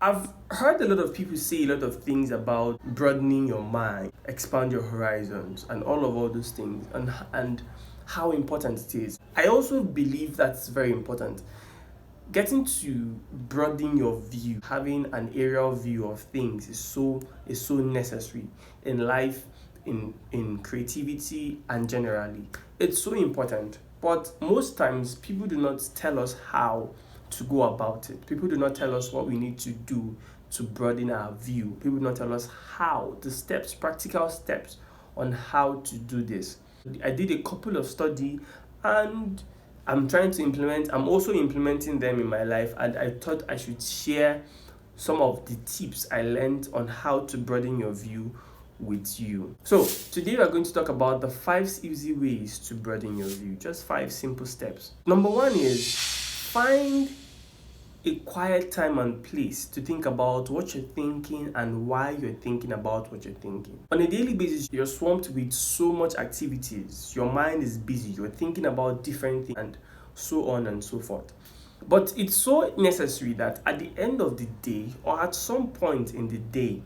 I've heard a lot of people say a lot of things about broadening your mind, expand your horizons, and all those things, and how important it is. I also believe that's very important. Getting to broaden your view, having an aerial view of things is so necessary in life, in creativity, and generally. It's so important. But most times people do not tell us how to go about it. People do not tell us what we need to do to broaden our view. People do not tell us how, the steps, practical steps on how to do this. I did a couple of study and I'm also implementing them in my life, and I thought I should share some of the tips I learned on how to broaden your view with you. So today we are going to talk about the 5 easy ways to broaden your view. Just 5 simple steps. Number 1 is find a quiet time and place to think about what you're thinking and why you're thinking about what you're thinking. On a daily basis, you're swamped with so much activities. Your mind is busy. You're thinking about different things and so on and so forth. But it's so necessary that at the end of the day, or at some point in the day,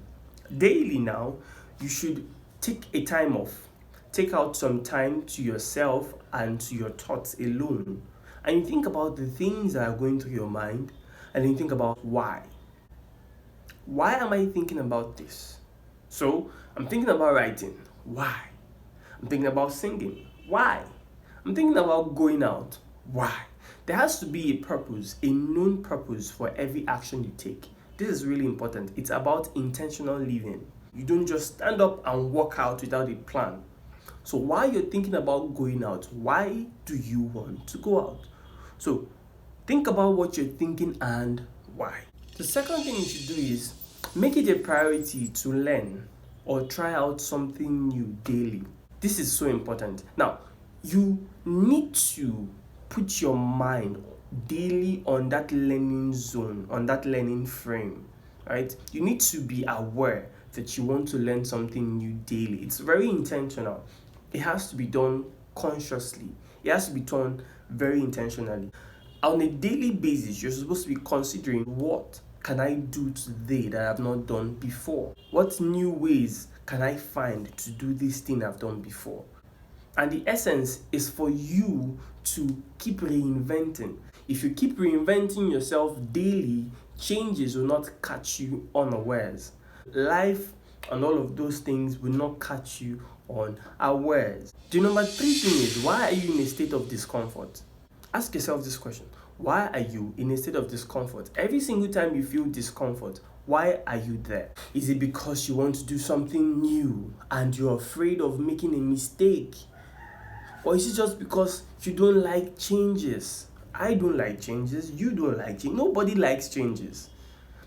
daily now, you should take a time off. Take out some time to yourself and to your thoughts alone. And you think about the things that are going through your mind, and then you think about why. Why am I thinking about this? So I'm thinking about writing. Why? I'm thinking about singing. Why? I'm thinking about going out. Why? There has to be a purpose, a known purpose for every action you take. This is really important. It's about intentional living. You don't just stand up and walk out without a plan. So while you're thinking about going out, why do you want to go out? So think about what you're thinking and why. The second thing you should do is make it a priority to learn or try out something new daily. This is so important. Now, you need to put your mind daily on that learning zone, on that learning frame, right? You need to be aware that you want to learn something new daily. It's very intentional. It has to be done consciously. It has to be done very intentionally. On a daily basis, you're supposed to be considering, what can I do today that I've not done before? What new ways can I find to do this thing I've done before? And the essence is for you to keep reinventing. If you keep reinventing yourself daily, changes will not catch you unawares. Life and all of those things will not catch you unawares. The number 3 thing is, why are you in a state of discomfort? Ask yourself this question. Why are you in a state of discomfort? Every single time you feel discomfort, why are you there? Is it because you want to do something new and you're afraid of making a mistake? Or is it just because you don't like changes? I don't like changes. You don't like changes. Nobody likes changes.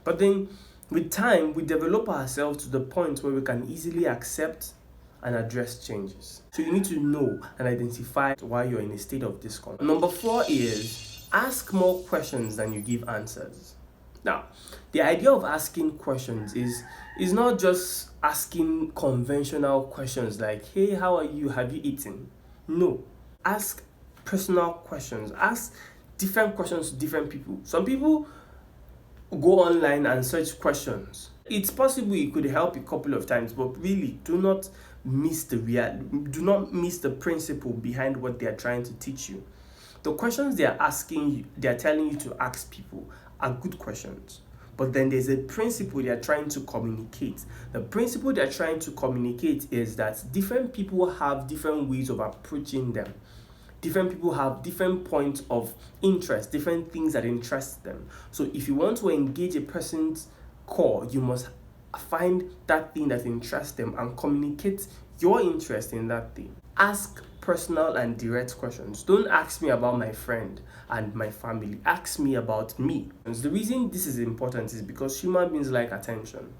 But then with time, we develop ourselves to the point where we can easily accept and address changes. So you need to know and identify why you're in a state of discomfort. Number 4 is ask more questions than you give answers. Now, the idea of asking questions is not just asking conventional questions like, hey, how are you? Have you eaten? No. Ask personal questions. Ask different questions to different people. Some people go online and search questions. It's possible it could help a couple of times, but really do not miss the principle behind what they are trying to teach you. The questions they are asking you, they are telling you to ask people, are good questions. But then there's a principle they are trying to communicate. The principle they are trying to communicate is that different people have different ways of approaching them. Different people have different points of interest, different things that interest them. So if you want to engage a person's core, you must find that thing that interests them and communicate your interest in that thing. Ask personal and direct questions. Don't ask me about my friend and my family. Ask me about me. And the reason this is important is because human beings like attention.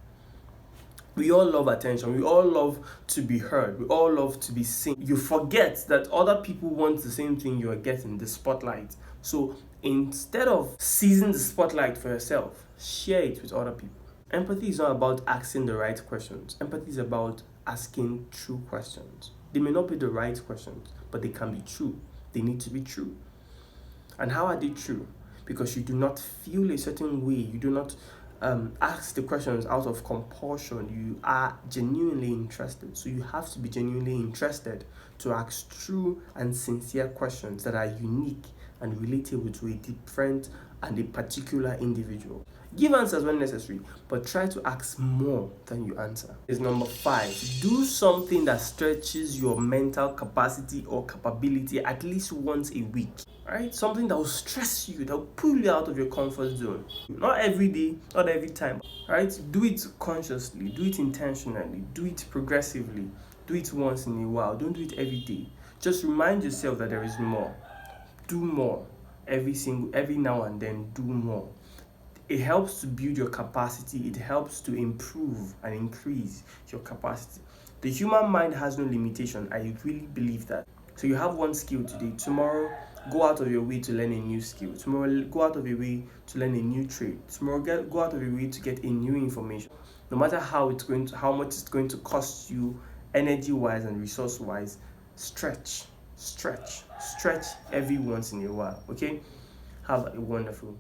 We all love attention. We all love to be heard. We all love to be seen. You forget that other people want the same thing you are getting, the spotlight. So instead of seizing the spotlight for yourself, share it with other people. Empathy is not about asking the right questions. Empathy is about asking true questions. They may not be the right questions, but they can be true. They need to be true. And how are they true? Because you do not feel a certain way. You do not ask the questions out of compulsion. You are genuinely interested, so you have to be genuinely interested to ask true and sincere questions that are unique and relatable to a different and a particular individual. Give answers when necessary, but try to ask more than you answer. Is number 5. Do something that stretches your mental capacity or capability at least once a week. Right? Something that will stress you, that will pull you out of your comfort zone. Not every day, not every time. Right? Do it consciously, do it intentionally, do it progressively, do it once in a while. Don't do it every day. Just remind yourself that there is more. Do more. Every now and then, do more. It helps to build your capacity. It helps to improve and increase your capacity. The human mind has no limitation. I really believe that. So you have one skill today. Tomorrow, go out of your way to learn a new skill. Tomorrow, go out of your way to learn a new trade. Tomorrow, go out of your way to get a new information. No matter how much it's going to cost you, energy-wise and resource-wise, stretch every once in a while. Okay? Have a wonderful